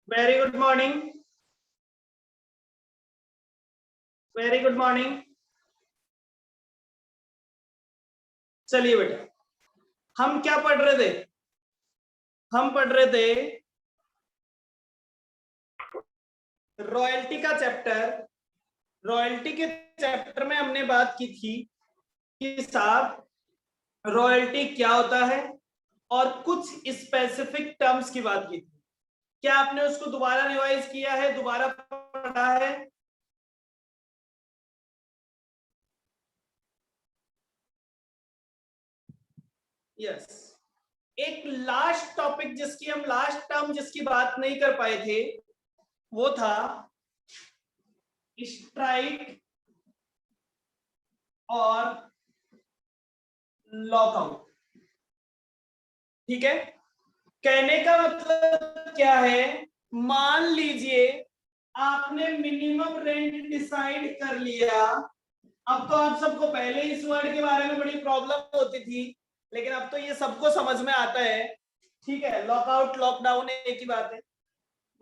Very good morning. Very good morning. चलिए बेटा, हम क्या पढ़ रहे थे? हम पढ़ रहे थे रॉयल्टी का चैप्टर। रॉयल्टी के चैप्टर में हमने बात की थी कि साहब रॉयल्टी क्या होता है और कुछ स्पेसिफिक टर्म्स की बात की थी। क्या आपने उसको दोबारा रिवाइज किया है, दोबारा पढ़ा है? यस। एक लास्ट टॉपिक जिसकी हम लास्ट टर्म जिसकी बात नहीं कर पाए थे वो था स्ट्राइक और लॉकआउट। ठीक है, कहने का मतलब क्या है? मान लीजिए आपने मिनिमम रेंट डिसाइड कर लिया। अब तो आप सबको पहले इस वर्ड के बारे में बड़ी प्रॉब्लम होती थी, लेकिन अब तो ये सबको समझ में आता है। ठीक है, लॉकआउट लॉकडाउन एक ही बात है।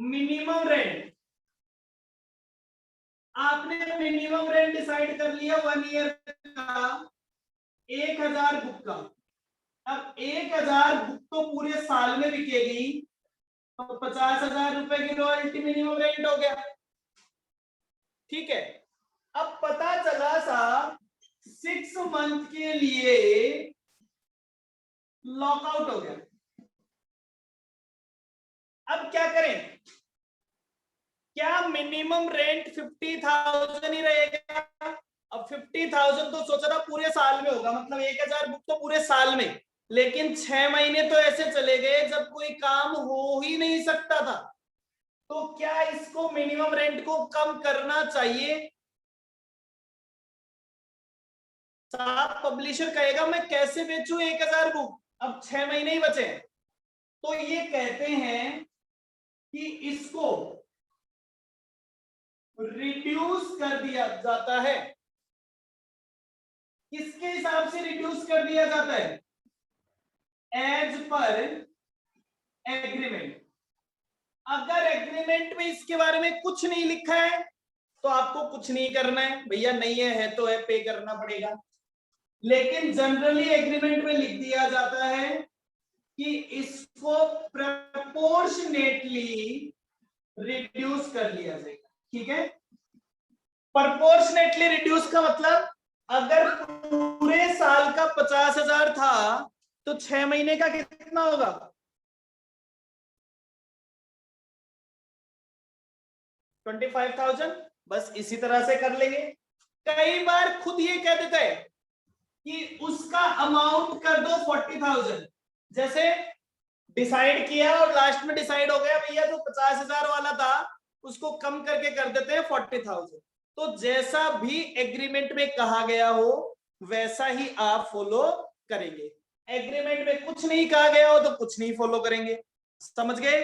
मिनिमम रेंट, आपने मिनिमम रेंट डिसाइड कर लिया 1 ईयर का 1000 बुक का। अब 1000 बुक तो पूरे साल में बिकेगी, तो 50,000 रुपए की रॉयल्टी मिनिमम रेंट हो गया। ठीक है, अब पता चला साहब 6 मंथ के लिए लॉकआउट हो गया। अब क्या करें? क्या मिनिमम रेंट 50,000 ही रहेगा? अब 50,000 तो सोच रहा पूरे साल में होगा, मतलब 1000 बुक तो पूरे साल में, लेकिन 6 महीने तो ऐसे चले गए जब कोई काम हो ही नहीं सकता था। तो क्या इसको मिनिमम रेंट को कम करना चाहिए? साहब पब्लिशर कहेगा मैं कैसे बेचूं 1000 बुक, अब 6 महीने ही बचे हैं। तो ये कहते हैं कि इसको रिड्यूस कर दिया जाता है। किसके हिसाब से रिड्यूस कर दिया जाता है? As per agreement. अगर एग्रीमेंट में इसके बारे में कुछ नहीं लिखा है तो आपको कुछ नहीं करना है, भैया नहीं है तो है, पे करना पड़ेगा। लेकिन जनरली एग्रीमेंट में लिख दिया जाता है कि इसको प्रपोर्शनेटली रिड्यूस कर लिया जाएगा। ठीक है, प्रपोर्शनेटली रिड्यूस का मतलब अगर पूरे साल का 50,000 था तो 6 महीने का कितना होगा? 25,000। बस इसी तरह से कर लेंगे। कई बार खुद ये कह देता है कि उसका अमाउंट कर दो 40,000। जैसे डिसाइड किया और लास्ट में डिसाइड हो गया भैया जो 50,000 वाला था उसको कम करके कर देते हैं 40,000। तो जैसा भी एग्रीमेंट में कहा गया हो वैसा ही आप फॉलो करेंगे। एग्रीमेंट में कुछ नहीं कहा गया हो तो कुछ नहीं फॉलो करेंगे। समझ गए?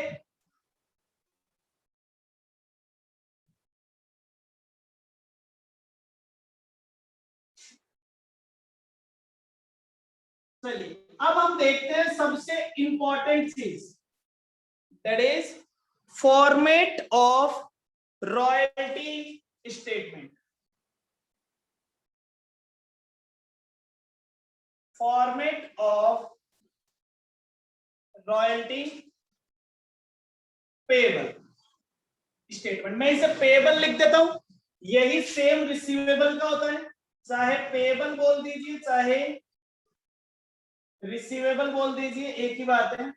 चलिए अब हम देखते हैं सबसे इंपॉर्टेंट चीज, that is format of royalty statement. Format of royalty payable statement. मैं इसे पेबल लिख देता हूं, यही सेम रिसीवेबल का होता है। चाहे पेबल बोल दीजिए चाहे रिसीवेबल बोल दीजिए, एक ही बात है।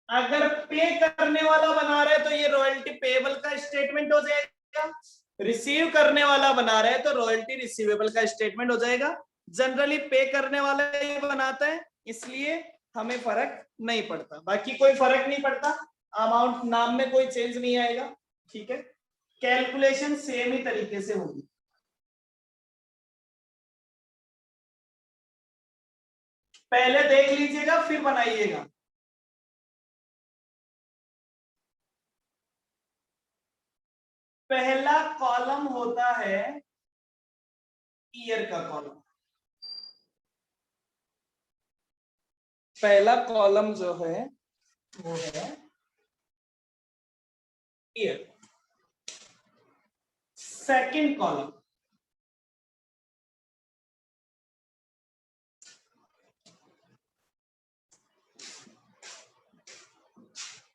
अगर पे करने वाला बना रहे तो ये रॉयल्टी पेबल का स्टेटमेंट हो जाएगा, रिसीव करने वाला बना रहे तो रॉयल्टी रिसीवेबल का स्टेटमेंट हो जाएगा। जनरली पे करने वाला ये बनाता है, इसलिए हमें फर्क नहीं पड़ता, बाकी कोई फर्क नहीं पड़ता, अमाउंट नाम में कोई चेंज नहीं आएगा। ठीक है, कैलकुलेशन सेम ही तरीके से होगी। पहले देख लीजिएगा फिर बनाइएगा। पहला कॉलम होता है ईयर का कॉलम। पहला कॉलम जो है वो है year. Second column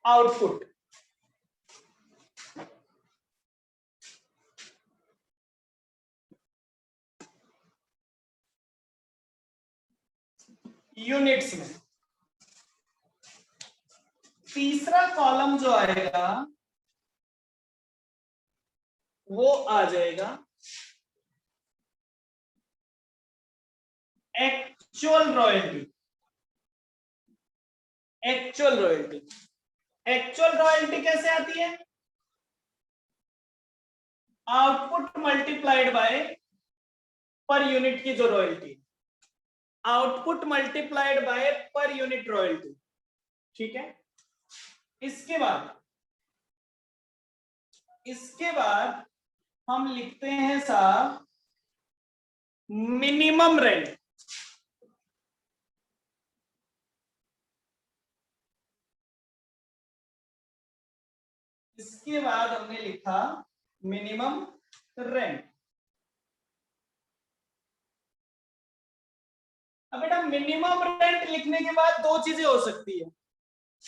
output, units में। तीसरा कॉलम जो आएगा वो आ जाएगा actual royalty. Actual royalty, actual royalty कैसे आती है? Output multiplied by per unit की जो royalty, output multiplied by per unit royalty. ठीक है। इसके बाद हम लिखते हैं साहब मिनिमम रेंट। इसके बाद हमने लिखा मिनिमम रेंट। अब बेटा मिनिमम रेंट लिखने के बाद दो चीजें हो सकती है,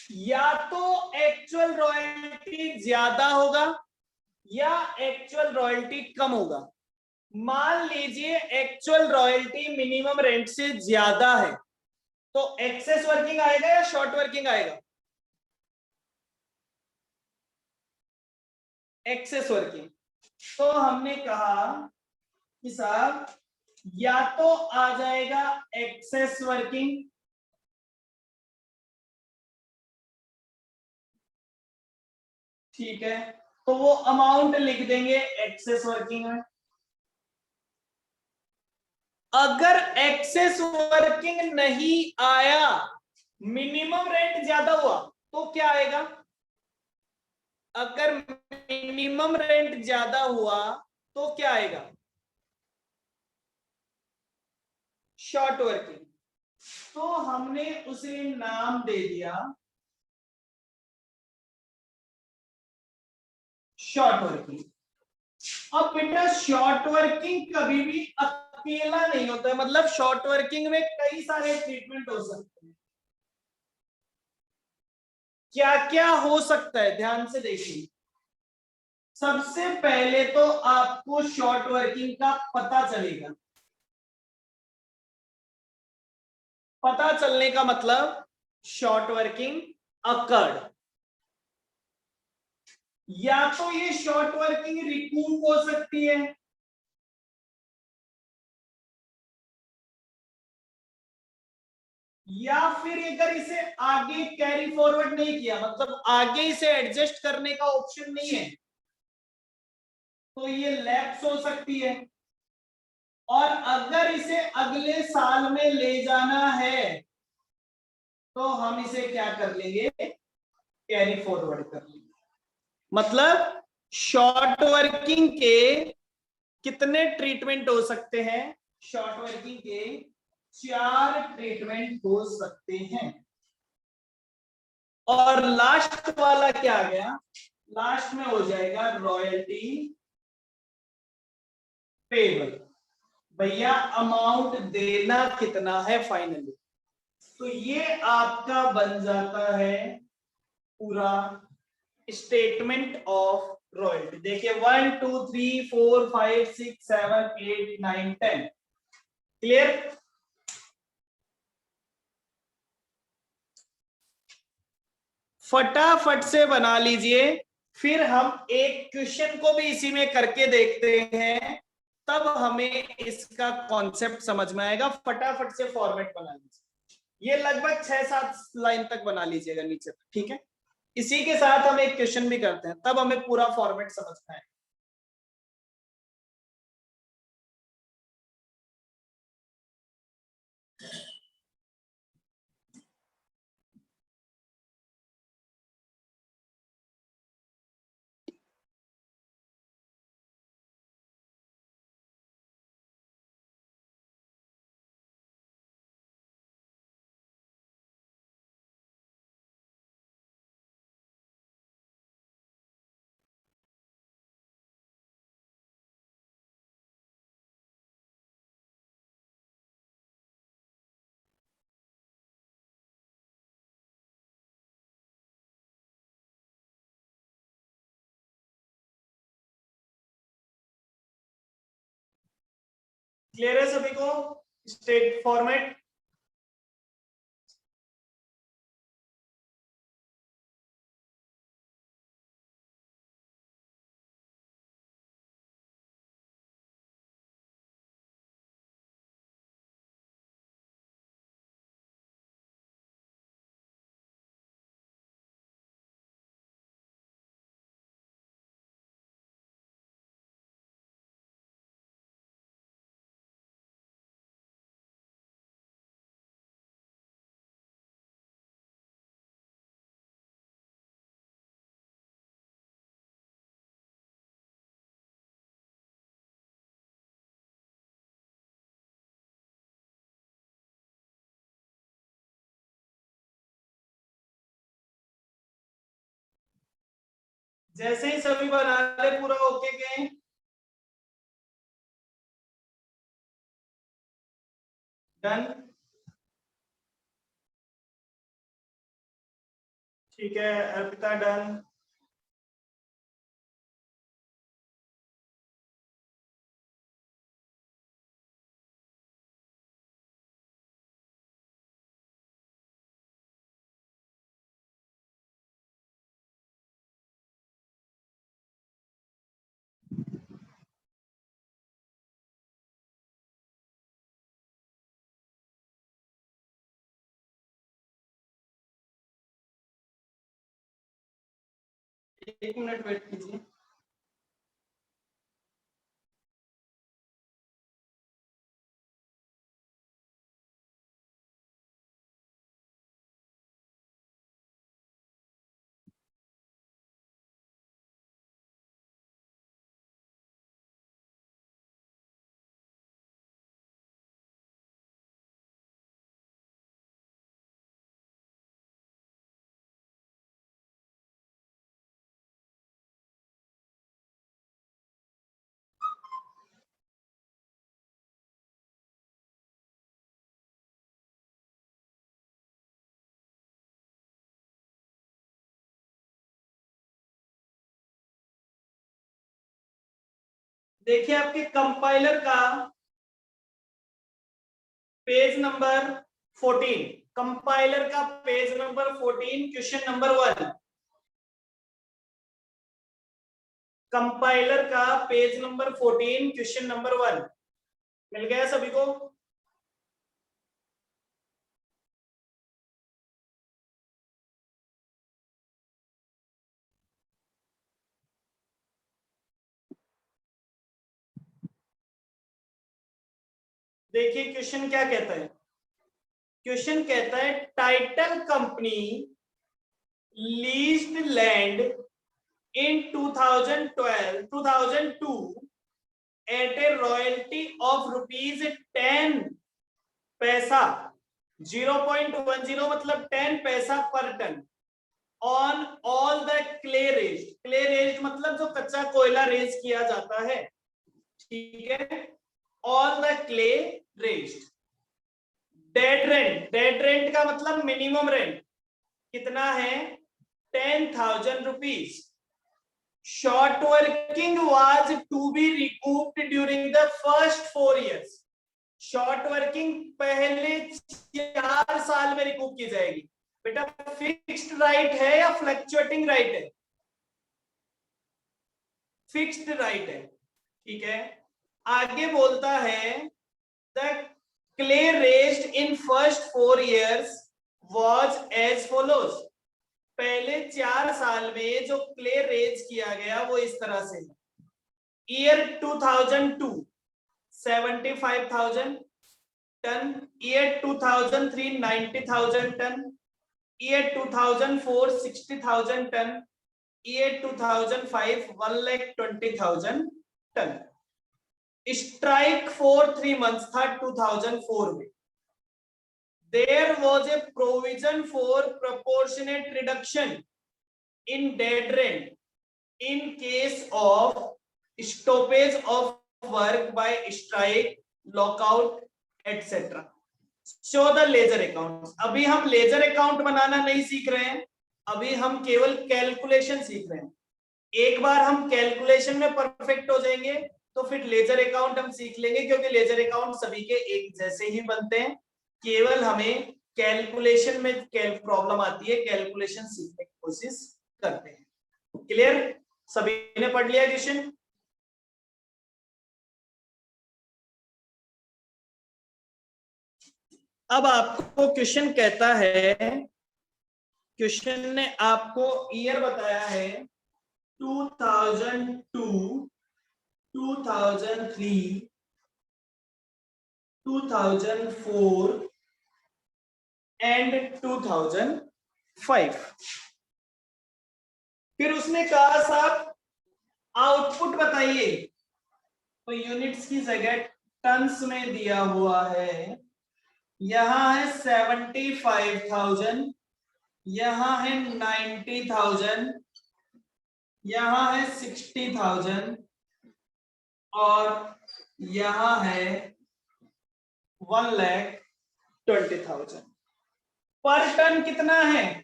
या तो एक्चुअल रॉयल्टी ज्यादा होगा या एक्चुअल रॉयल्टी कम होगा। मान लीजिए एक्चुअल रॉयल्टी मिनिमम रेंट से ज्यादा है तो एक्सेस वर्किंग आएगा या शॉर्ट वर्किंग आएगा? Excess working. तो हमने कहा कि साहब या तो आ जाएगा एक्सेस वर्किंग, ठीक है, तो वो अमाउंट लिख देंगे एक्सेस वर्किंग में। अगर एक्सेस वर्किंग नहीं आया, मिनिमम रेंट ज्यादा हुआ तो क्या आएगा? अगर मिनिमम रेंट ज्यादा हुआ तो क्या आएगा? Short working. तो हमने उसे नाम दे दिया शॉर्ट वर्किंग। अब बेटा शॉर्ट वर्किंग कभी भी अकेला नहीं होता है, मतलब शॉर्ट वर्किंग में कई सारे ट्रीटमेंट हो सकते हैं। क्या क्या हो सकता है ध्यान से देखिए। सबसे पहले तो आपको शॉर्ट वर्किंग का पता चलेगा। पता चलने का मतलब शॉर्ट वर्किंग अकर्ड, या तो ये शॉर्ट वर्किंग रिकूप हो सकती है, या फिर अगर इसे आगे कैरी फॉरवर्ड नहीं किया, मतलब आगे इसे एडजस्ट करने का ऑप्शन नहीं है, तो ये लैप्स हो सकती है। और अगर इसे अगले साल में ले जाना है तो हम इसे क्या कर लेंगे? कैरी फॉरवर्ड कर लेंगे। मतलब शॉर्ट वर्किंग के कितने ट्रीटमेंट हो सकते हैं? शॉर्ट वर्किंग के 4 ट्रीटमेंट हो सकते हैं। और लास्ट वाला क्या आ गया? लास्ट में हो जाएगा रॉयल्टी पेबल। भैया अमाउंट देना कितना है फाइनली, तो ये आपका बन जाता है पूरा स्टेटमेंट ऑफ रॉयल्टी। देखिए 1 2 3 4 5 6 7 8 9 10। क्लियर? फटाफट से बना लीजिए, फिर हम एक क्वेश्चन को भी इसी में करके देखते हैं, तब हमें इसका कॉन्सेप्ट समझ में आएगा। फटाफट से फॉर्मेट बना लीजिए, ये लगभग 6-7 लाइन तक बना लीजिएगा नीचे तक, ठीक है। इसी के साथ हम एक क्वेश्चन भी करते हैं, तब हमें पूरा फॉर्मेट समझ में आएगा। क्लियर है सभी को स्टेट फॉर्मेट? जैसे ही सभी बना ले पूरा ओके गए, डन। ठीक है अर्पिता डन। एक मिनट वेट कीजिए। देखिए आपके कंपाइलर का पेज नंबर 14, कंपाइलर का page number 14 question number 1, compiler का पेज नंबर 14 क्वेश्चन नंबर 1 मिल गया सभी को? देखिए क्वेश्चन क्या कहता है। क्वेश्चन कहता है title company leased land in 2002 at a royalty of rupees 10 पैसा 0.10 मतलब 10 पैसा पर ton on all the clay raised मतलब जो कच्चा कोयला रेज किया जाता है, ठीक है, all the clay raised। Dead rent का मतलब मिनिमम रेंट कितना है 10,000 rupees. Short working was to be recouped during the first 4 years। Short working पहले 4 साल में रिकूप की जाएगी। बेटा फिक्स्ड राइट है या फ्लक्चुएटिंग राइट है? फिक्स्ड राइट है, ठीक है। आगे बोलता है the clay raised in first 4 years was as follows। पहले 4 साल में जो क्ले रेज किया गया वो इस तरह से, year 2002 75,000 ton, year 2003 90,000 ton, year 2004 60,000 ton, year 2005 1,20,000 ton. Strike for 3 months था 2004 में। There was a provision for proportionate reduction in dead rent in case of stoppage of work by strike, lockout, etc. Show the ledger accounts। अभी हम ledger account बनाना नहीं सीख रहे हैं, अभी हम केवल कैलकुलेशन सीख रहे हैं। एक बार हम कैलकुलेशन में परफेक्ट हो जाएंगे तो फिर लेजर अकाउंट हम सीख लेंगे, क्योंकि लेजर अकाउंट सभी के एक जैसे ही बनते हैं, केवल हमें कैलकुलेशन में प्रॉब्लम आती है, कैलकुलेशन सीखने की कोशिश करते हैं। क्लियर? सभी ने पढ़ लिया क्वेश्चन? अब आपको क्वेश्चन कहता है, क्वेश्चन ने आपको ईयर बताया है 2002, 2003, 2004 एंड 2005। फिर उसने कहा साहब आउटपुट बताइए, तो यूनिट्स की जगह टन्स में दिया हुआ है। यहां है 75,000, यहां है 90,000, यहां है 60,000 और यहां है 1,20,000। पर टन कितना है?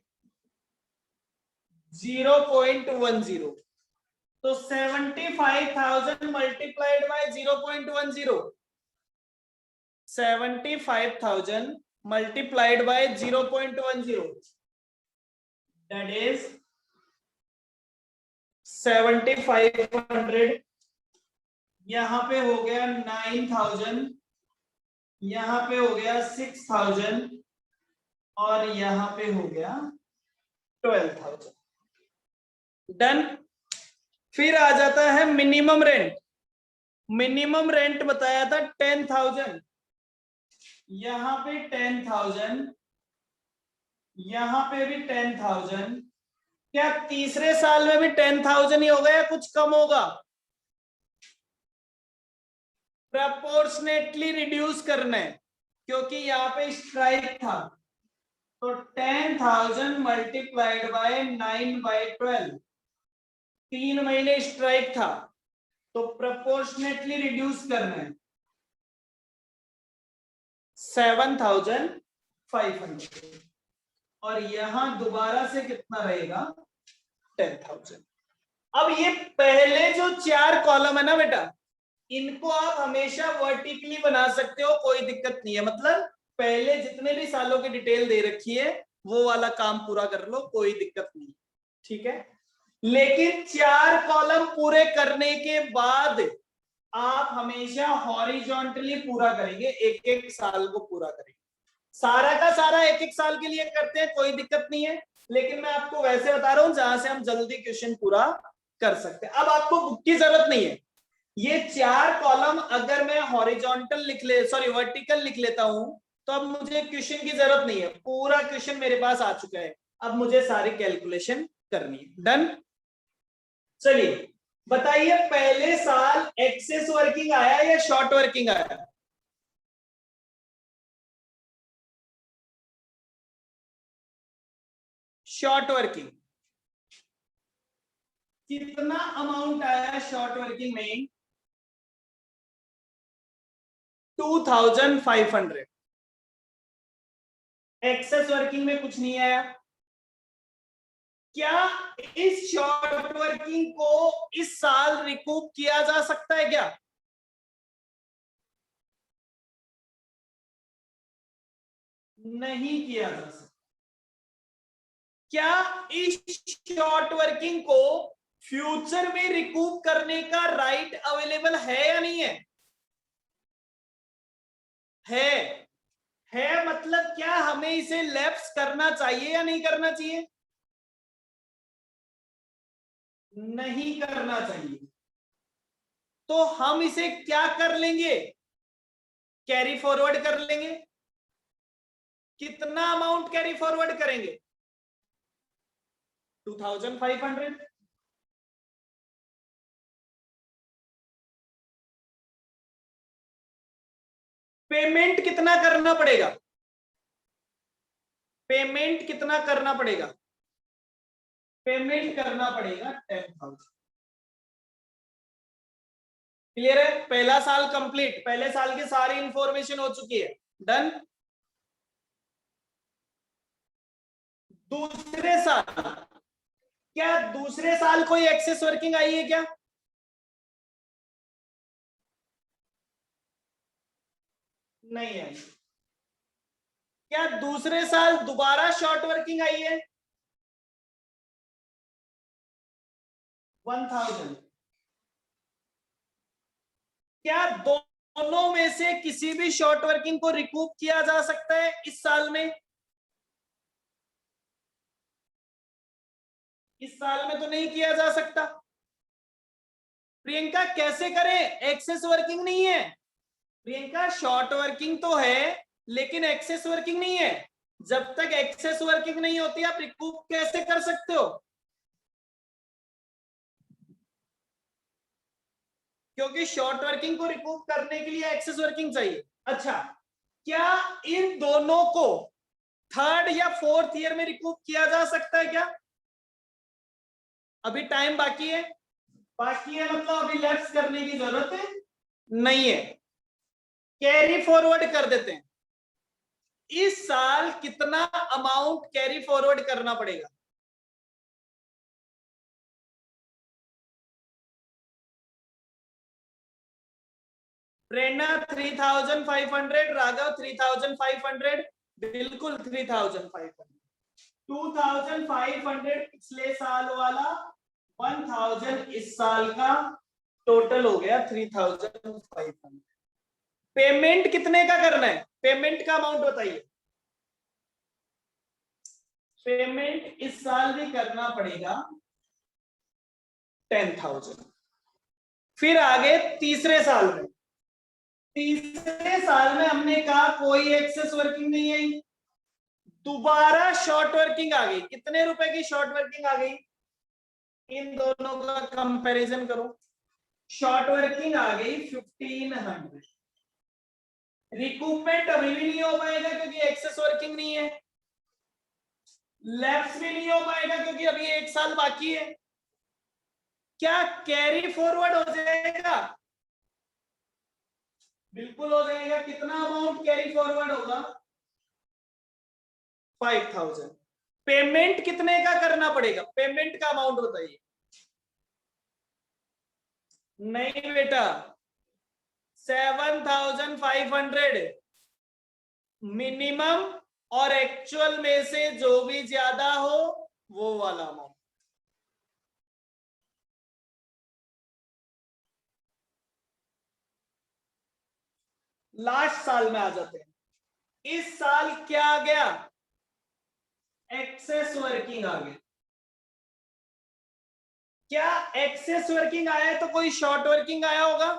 0.10। तो 75,000 multiplied by 0.10, 75,000 multiplied by 0.10, that is 7,500। यहां पे हो गया 9,000, यहां पे हो गया 6,000 और यहां पे हो गया 12,000। डन। फिर आ जाता है मिनिमम रेंट। मिनिमम रेंट बताया था 10,000, यहां पे 10,000, यहां पे भी 10,000। क्या तीसरे साल में भी 10,000 ही होगा या कुछ कम होगा? प्रपोर्शनेटली रिड्यूस करना है, क्योंकि यहाँ पे स्ट्राइक था। तो 10,000 मल्टीप्लाइड बाय 9/12, 3 महीने स्ट्राइक था, तो प्रपोर्शनेटली रिड्यूस करना है 7,500। और यहां दोबारा से कितना रहेगा? 10,000। अब ये पहले जो 4 कॉलम है ना बेटा, इनको आप हमेशा वर्टिकली बना सकते हो, कोई दिक्कत नहीं है। मतलब पहले जितने भी सालों की डिटेल दे रखी है वो वाला काम पूरा कर लो, कोई दिक्कत नहीं। ठीक है? लेकिन 4 कॉलम पूरे करने के बाद आप हमेशा हॉरिजॉन्टली पूरा करेंगे, एक एक साल को पूरा करेंगे। सारा का सारा एक एक साल के लिए करते हैं, कोई दिक्कत नहीं है, लेकिन मैं आपको वैसे बता रहा हूं जहां से हम जल्दी क्वेश्चन पूरा कर सकते हैं। अब आपको बुक की जरूरत नहीं है। ये 4 कॉलम अगर मैं हॉरिजॉन्टल वर्टिकल लिख लेता हूं, तो अब मुझे क्वेश्चन की जरूरत नहीं है, पूरा क्वेश्चन मेरे पास आ चुका है। अब मुझे सारी कैलकुलेशन करनी है। डन। चलिए बताइए, पहले साल एक्सेस वर्किंग आया या शॉर्ट वर्किंग आया? Short working. कितना अमाउंट आया शॉर्ट वर्किंग में? 2,500। एक्सेस वर्किंग में कुछ नहीं आया। क्या इस शॉर्ट वर्किंग को इस साल रिकूप किया जा सकता है क्या? नहीं किया जा सकता। क्या इस शॉर्ट वर्किंग को फ्यूचर में रिकूप करने का राइट अवेलेबल है या नहीं है? है मतलब क्या हमें इसे लैप्स करना चाहिए या नहीं करना चाहिए? नहीं करना चाहिए। तो हम इसे क्या कर लेंगे? कैरी फॉरवर्ड कर लेंगे। कितना अमाउंट कैरी फॉरवर्ड करेंगे? 2,500। पेमेंट कितना करना पड़ेगा? पेमेंट कितना करना पड़ेगा? पेमेंट करना पड़ेगा 10,000। क्लियर है? पहला साल कंप्लीट, पहले साल की सारी इंफॉर्मेशन हो चुकी है। डन। दूसरे साल, क्या दूसरे साल कोई एक्सेस वर्किंग आई है क्या? नहीं आई। क्या दूसरे साल दोबारा शॉर्ट वर्किंग आई है? 1000। क्या दोनों में से किसी भी शॉर्ट वर्किंग को रिकूप किया जा सकता है इस साल में? इस साल में तो नहीं किया जा सकता। प्रियंका कैसे करें? एक्सेस वर्किंग नहीं है प्रियंका, शॉर्ट वर्किंग तो है लेकिन एक्सेस वर्किंग नहीं है। जब तक एक्सेस वर्किंग नहीं होती आप रिकूप कैसे कर सकते हो? क्योंकि शॉर्ट वर्किंग को रिकूप करने के लिए एक्सेस वर्किंग चाहिए। अच्छा, क्या इन दोनों को थर्ड या फोर्थ ईयर में रिकूप किया जा सकता है क्या? अभी टाइम बाकी है। बाकी है मतलब अभी लेफ्ट करने की जरूरत है नहीं है। कैरी फॉरवर्ड कर देते हैं। इस साल कितना अमाउंट कैरी फॉरवर्ड करना पड़ेगा? प्रेरणा 3500, राघव 3500, बिल्कुल 3500। 2500 पिछले साल वाला, 1000 इस साल का, टोटल हो गया 3500। पेमेंट कितने का करना है? पेमेंट का अमाउंट बताइए। पेमेंट इस साल भी करना पड़ेगा 10,000। फिर आगे तीसरे साल में, तीसरे साल में हमने कहा कोई एक्सेस वर्किंग नहीं आई, दोबारा शॉर्ट वर्किंग आ गई। कितने रुपए की शॉर्ट वर्किंग आ गई? इन दोनों का कंपैरिजन करो। शॉर्ट वर्किंग आ गई 1500। रिकूपमेंट अभी भी नहीं हो पाएगा क्योंकि एक्सेस वर्किंग नहीं है। लैप्स भी नहीं हो पाएगा क्योंकि अभी एक साल बाकी है। क्या कैरी फॉरवर्ड हो जाएगा? बिल्कुल हो जाएगा। कितना अमाउंट कैरी फॉरवर्ड होगा? 5000। पेमेंट कितने का करना पड़ेगा? पेमेंट का अमाउंट बताइए। नहीं बेटा, 7500 मिनिमम, और एक्चुअल में से जो भी ज्यादा हो वो वाला अमाउंट। लास्ट साल में आ जाते हैं। इस साल क्या आ गया? एक्सेस वर्किंग आ गया। क्या एक्सेस वर्किंग आया है तो कोई शॉर्ट वर्किंग आया होगा?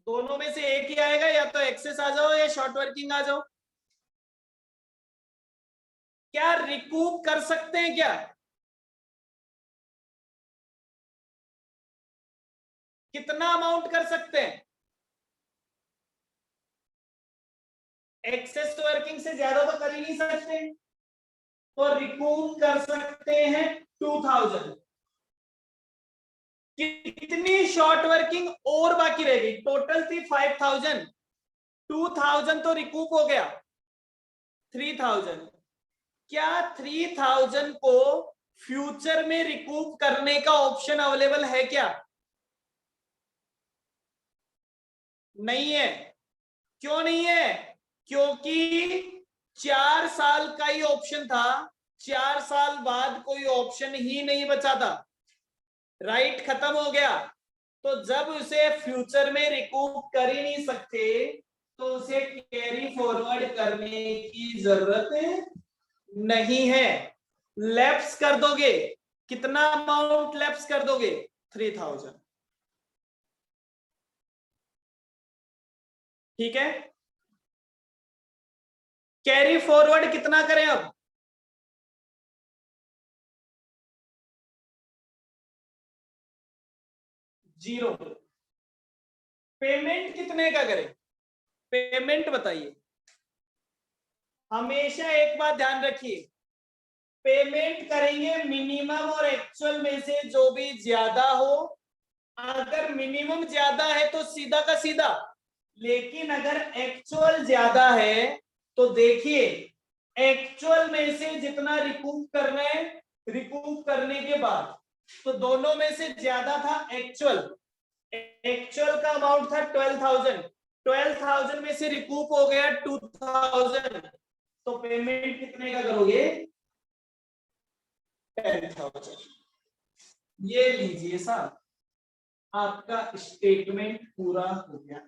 दोनों में से एक ही आएगा, या तो एक्सेस आ जाओ या शॉर्ट वर्किंग आ जाओ। क्या रिकूप कर सकते हैं क्या? कितना अमाउंट कर सकते हैं? एक्सेस वर्किंग से ज्यादा तो कर ही नहीं सकते, तो रिकूप कर सकते हैं 2000। कितनी शॉर्ट वर्किंग और बाकी रह गई? टोटल थी 5000, 2000 तो रिकूप हो गया 3000। क्या 3000 को फ्यूचर में रिकूप करने का ऑप्शन अवेलेबल है क्या? नहीं है। क्यों नहीं है? क्योंकि 4 साल का ही ऑप्शन था, 4 साल बाद कोई ऑप्शन ही नहीं बचा था, राइट खत्म हो गया। तो जब उसे फ्यूचर में रिकूप कर ही नहीं सकते तो उसे कैरी फॉरवर्ड करने की जरूरत नहीं है। लैप्स कर दोगे। कितना अमाउंट लैप्स कर दोगे? 3000। ठीक है। कैरी फॉरवर्ड कितना करें अब? जीरो। पेमेंट कितने का करें? पेमेंट बताइए। हमेशा एक बात ध्यान रखिए, पेमेंट करेंगे मिनिमम और एक्चुअल में से जो भी ज्यादा हो। अगर मिनिमम ज्यादा है तो सीधा का सीधा, लेकिन अगर एक्चुअल ज्यादा है तो देखिए, एक्चुअल में से जितना रिकूप करना है, रिकूप करने के बाद, तो दोनों में से ज्यादा था एक्चुअल। एक्चुअल का अमाउंट था 12000, 12,000 में से रिकूप हो गया 2,000, तो पेमेंट कितने का करोगे? 10,000। ये लीजिए साहब, आपका स्टेटमेंट पूरा हो गया।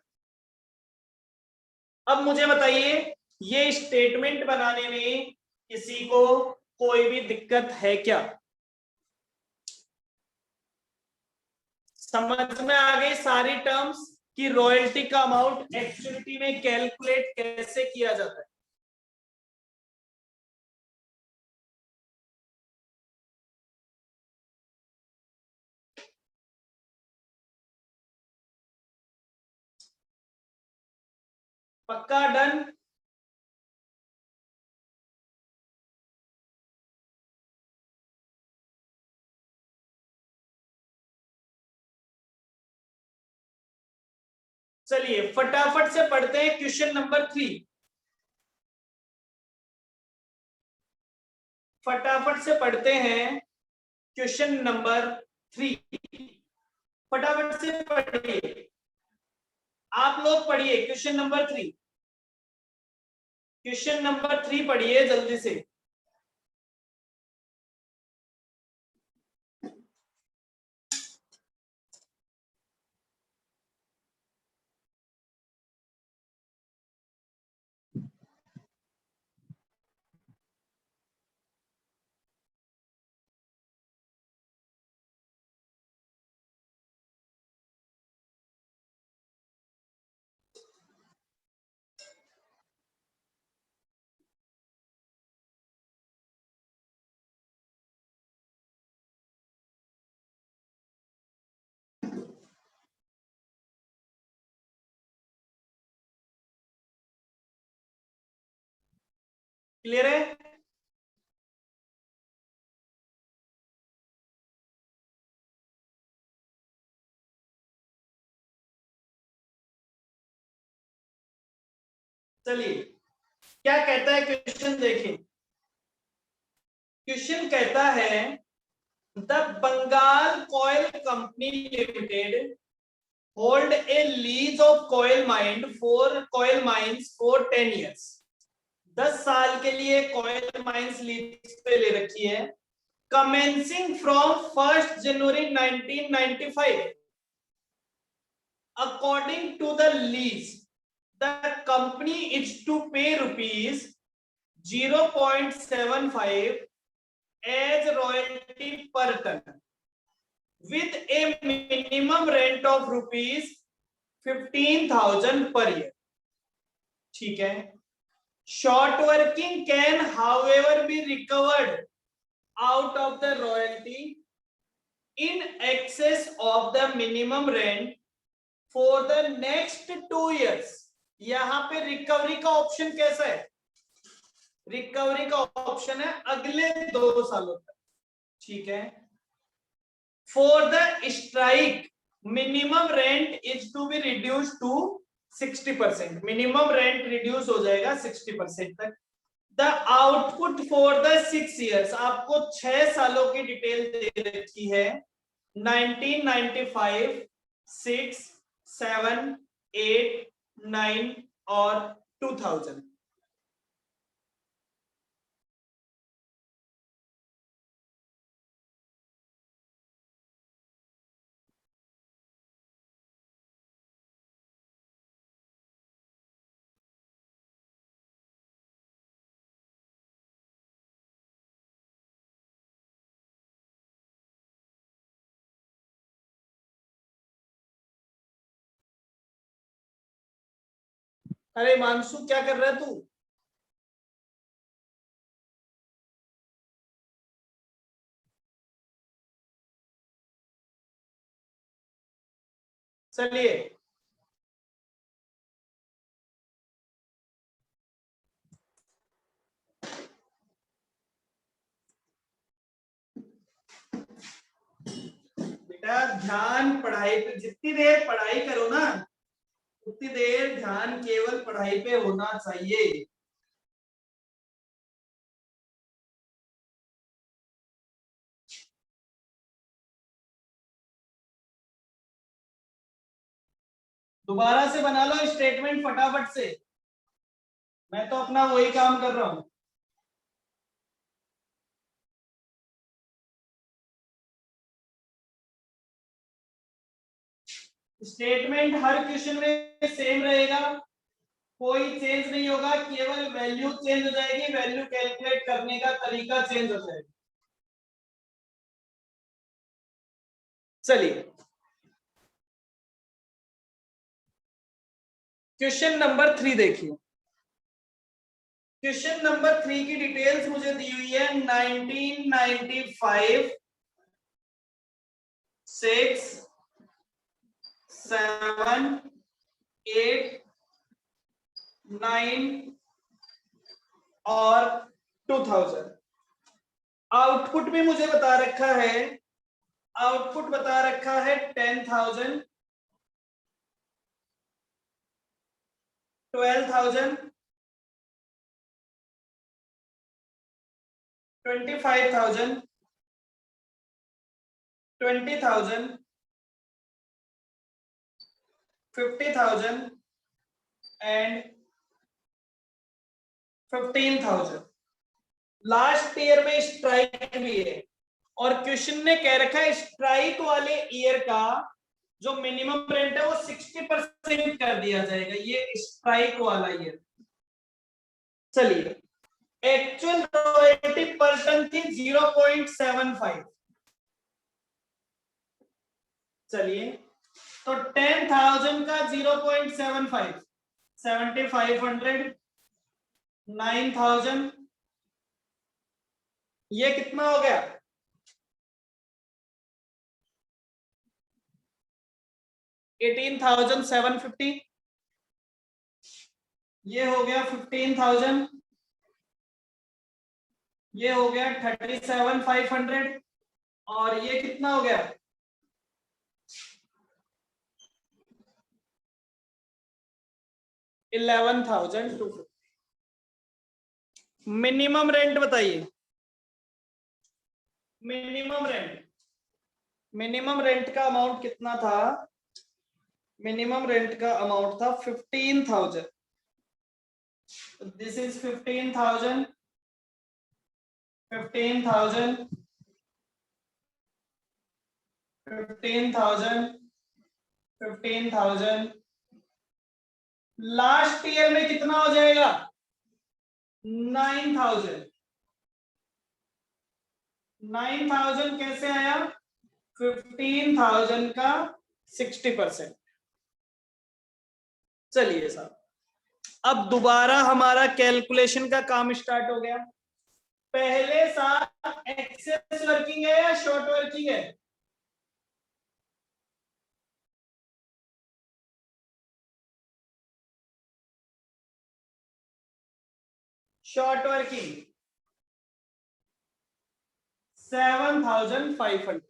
अब मुझे बताइए, ये स्टेटमेंट बनाने में किसी को कोई भी दिक्कत है क्या? समझ में आ गई सारी टर्म्स कि रॉयल्टी का अमाउंट एक्चुअलिटी में कैलकुलेट कैसे किया जाता है? पक्का डन? चलिए फटाफट से पढ़ते हैं क्वेश्चन नंबर 3। फटाफट से पढ़ते हैं क्वेश्चन नंबर 3। फटाफट से पढ़िए, आप लोग पढ़िए क्वेश्चन नंबर 3। क्वेश्चन नंबर 3 पढ़िए जल्दी से। क्लियर है? चलिए क्या कहता है क्वेश्चन, देखिए क्वेश्चन कहता है the Bengal coal company limited hold a lease of coal mines for 10 years. 10 साल के लिए कोयल माइंस लीज पे ले रखी है। Commencing from 1 January 1995। According to the lease the company is to pay rupees 0.75 as royalty per ton with a minimum rent of rupees 15,000 per year। ठीक है। Short working can however be recovered out of the royalty in excess of the minimum rent for the next 2 years। यहां पे recovery का option कैसा है? Recovery का option है अगले 2 सालों तक। ठीक है। For the strike minimum rent is to be reduce to 60%। Minimum rent reduce हो जाएगा 60% तक। The output for the 6 years, आपको 6 सालों की डिटेल दे रखी है। 1995, 6, 7, 8, 9 और 2000। अरे मानसू क्या कर रहा है तू? चलिए बेटा ध्यान पढ़ाई पे, जितनी देर पढ़ाई करो ना उतनी देर ध्यान केवल पढ़ाई पे होना चाहिए। दोबारा से बना लो स्टेटमेंट फटाफट से, मैं तो अपना वही काम कर रहा हूं। स्टेटमेंट हर क्वेश्चन में सेम रहेगा, कोई चेंज नहीं होगा, केवल वैल्यू चेंज हो जाएगी, वैल्यू कैलकुलेट करने का तरीका चेंज हो जाएगा। चलिए क्वेश्चन नंबर 3 देखिए। क्वेश्चन नंबर 3 की डिटेल्स मुझे दी हुई है 1995 6 7 8 9 और 2000। आउटपुट भी मुझे बता रखा है, आउटपुट बता रखा है 10,000 12,000 25,000 20,000 50,000 एंड 15,000। लास्ट ईयर में स्ट्राइक भी है और क्वेश्चन ने कह रखा है स्ट्राइक वाले ईयर का जो मिनिमम रेंट है वो 60% कर दिया जाएगा, ये स्ट्राइक वाला ईयर। चलिए एक्चुअल रॉयल्टी पर टन थी 0.75। चलिए तो 10,000 का 0.75 7,500 9,000, ये कितना हो गया 18,750, ये हो गया 15,000, ये हो गया 37,500 और ये कितना हो गया 11,250। मिनिमम रेंट बताइए, मिनिमम रेंट, मिनिमम रेंट का अमाउंट कितना था, मिनिमम रेंट का अमाउंट था 15,000। This is 15,000 15,000 15,000 15,000। लास्ट ईयर में कितना हो जाएगा 9,000। 9,000 कैसे आया 15,000 का 60%। चलिए साहब अब दोबारा हमारा कैलकुलेशन का काम स्टार्ट हो गया। पहले साल एक्सेस वर्किंग है या शॉर्ट वर्किंग है, शॉर्ट वर्किंग 7,500।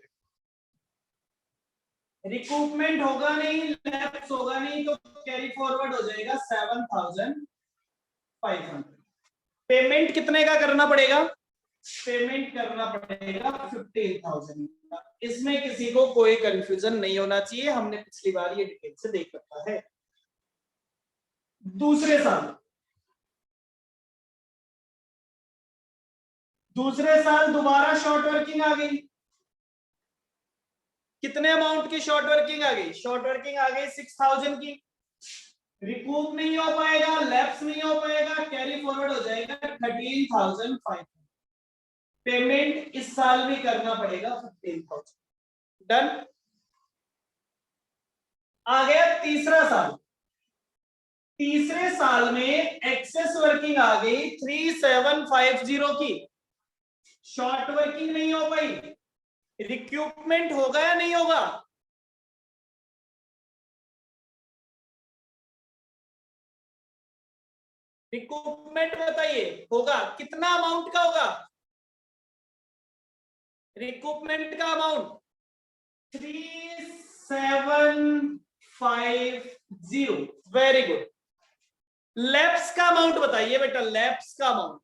रिकूपमेंट होगा नहीं, लैप्स होगा नहीं तो कैरी फॉरवर्ड हो जाएगा 7,500। पेमेंट कितने का करना पड़ेगा, पेमेंट करना पड़ेगा 15,000 का। इसमें किसी को कोई कंफ्यूजन नहीं होना चाहिए, हमने पिछली बार ये डिटेल से देख रखा है। दूसरे साल, दूसरे साल दोबारा शॉर्ट वर्किंग आ गई। कितने अमाउंट की शॉर्ट वर्किंग आ गई, शॉर्ट वर्किंग आ गई 6,000 की। रिकूप नहीं हो पाएगा, लैप्स नहीं हो पाएगा, कैरी फॉरवर्ड हो जाएगा 13,500। पेमेंट इस साल भी करना पड़ेगा 15,000। डन। आ गया तीसरा साल, तीसरे साल में एक्सेस वर्किंग आ गई 3,750 की। शॉर्ट वर्किंग नहीं हो पाई, रिक्रूटमेंट होगा या नहीं होगा, रिक्रूटमेंट बताइए होगा, कितना अमाउंट का होगा रिक्रूटमेंट का अमाउंट 3,750। Very good. लैप्स का अमाउंट बताइए बेटा, लैप्स का अमाउंट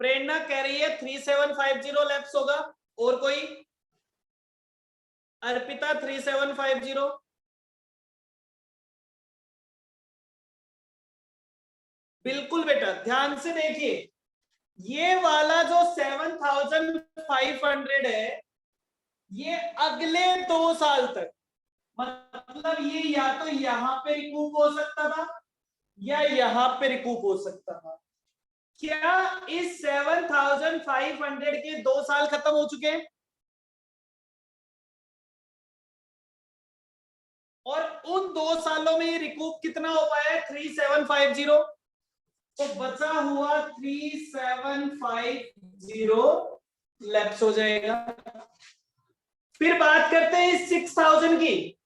प्रेरणा कह रही है 3750 लैप्स होगा। और कोई? अर्पिता 3750। बिल्कुल बेटा, ध्यान से देखिए, ये वाला जो 7500 है, ये अगले 2 साल तक, मतलब ये या तो यहां पे रिकूप हो सकता था या यहां पे रिकूप हो सकता था। क्या इस 7500 के 2 साल खत्म हो चुके हैं? और उन 2 सालों में ये रिकूप कितना हो पाया है? 3750। तो बचा हुआ 3750 लैप्स हो जाएगा। फिर बात करते हैं इस 6000 की।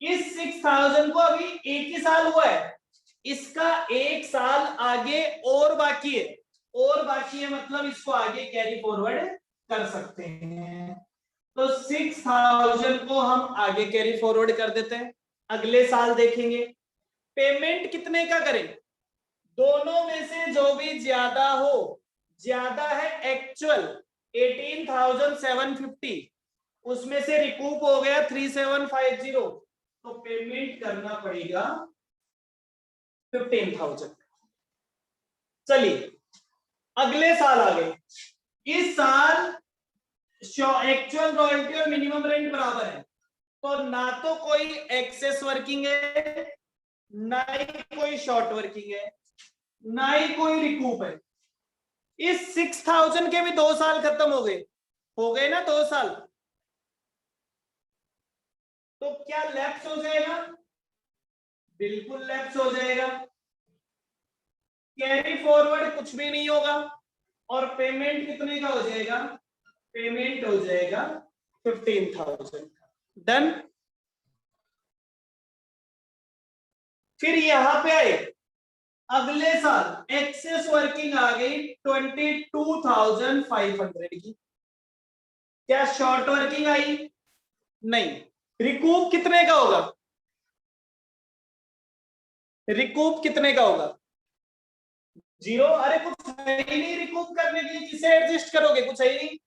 इस 6000 को अभी 1 ही साल हुआ है, इसका 1 साल आगे और बाकी है। और बाकी है मतलब इसको आगे कैरी फॉरवर्ड कर सकते हैं। तो 6000 को हम आगे कैरी फॉरवर्ड कर देते हैं, अगले साल देखेंगे। पेमेंट कितने का करें? दोनों में से जो भी ज्यादा हो, ज्यादा है एक्चुअल 18,750, उसमें से रिकूप हो गया 3750, तो पेमेंट करना पड़ेगा 15,000। चलिए अगले साल आ गए। इस साल एक्चुअल रॉयल्टी और मिनिमम रेंट बराबर है, तो ना तो कोई एक्सेस वर्किंग है, ना ही कोई शॉर्ट वर्किंग है, ना ही कोई रिकूप है। इस 6000 के भी 2 साल खत्म हो गए ना 2 साल। तो क्या लैप्स हो जाएगा? बिल्कुल लैप्स हो जाएगा। कैरी फॉरवर्ड कुछ भी नहीं होगा। और पेमेंट कितने का हो जाएगा? पेमेंट हो जाएगा 15,000। डन। फिर यहां पे आए, अगले साल एक्सेस वर्किंग आ गई 22,500 की। क्या शॉर्ट वर्किंग आई? नहीं। रिकूप कितने का होगा? रिकूप कितने का होगा? 0। अरे कुछ है ही नहीं रिकूप करने के लिए, किसे एडजस्ट करोगे? कुछ है ही नहीं,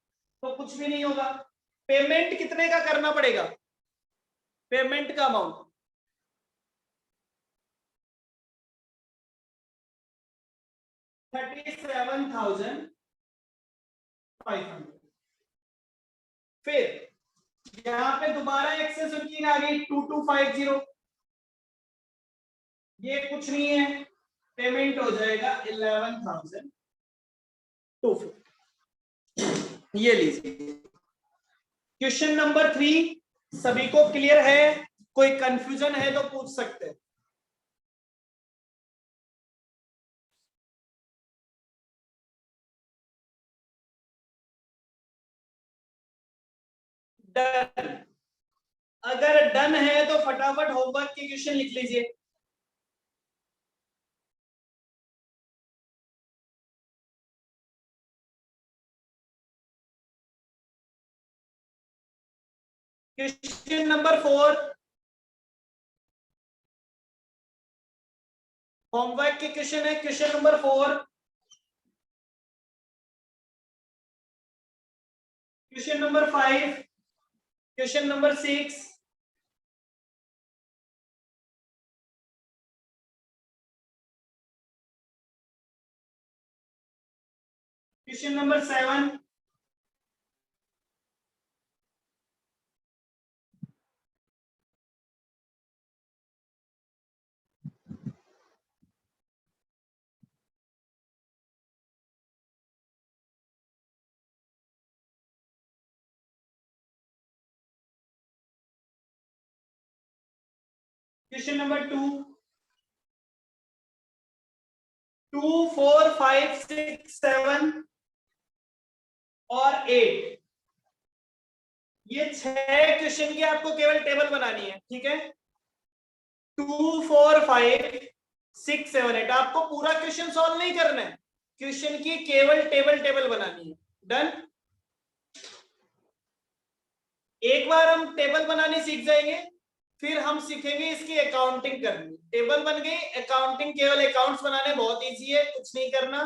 तो कुछ भी नहीं होगा। पेमेंट कितने का करना पड़ेगा? पेमेंट का अमाउंट 37,500। फिर यहां पे दोबारा एक्सेस वर्किंग आ गई 2250, ये कुछ नहीं है, पेमेंट हो जाएगा 11,250। ये लीजिए। क्वेश्चन नंबर 3 सभी को क्लियर है? कोई कंफ्यूजन है तो पूछ सकते हैं। डन। अगर डन है तो फटाफट होमवर्क के क्वेश्चन लिख लीजिए। क्वेश्चन नंबर 4 होमवर्क के क्वेश्चन है। Question number 4, question number 5, question number 6, question number 7, question number 2, 2, 4, 5, 6, 7 और 8। ये 6 क्वेश्चन की आपको केवल टेबल बनानी है, ठीक है? 2, 4, 5, 6, 7, 8 आपको पूरा क्वेश्चन सॉल्व नहीं करना है, क्वेश्चन की केवल टेबल बनानी है। डन। एक बार हम टेबल बनाने सीख जाएंगे, फिर हम सीखेंगे इसकी अकाउंटिंग करनी। टेबल बन गई, अकाउंटिंग केवल अकाउंट्स बनाने बहुत इजी है, कुछ नहीं करना।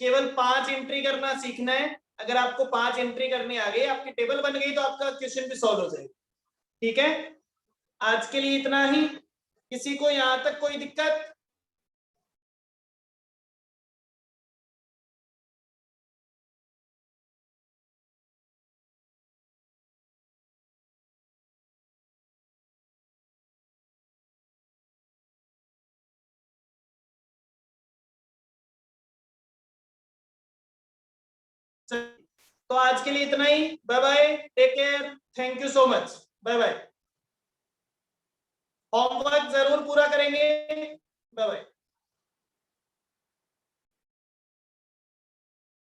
केवल 5 एंट्री करना सीखना है। अगर आपको 5 एंट्री करने आ गई, आपकी टेबल बन गई, तो आपका क्वेश्चन भी सॉल्व हो जाएगा। ठीक है, आज के लिए इतना ही। किसी को यहां तक कोई दिक्कत? तो आज के लिए इतना ही। Bye bye, take care, thank you so much, bye bye. Homework जरूर पूरा करेंगे। Bye bye.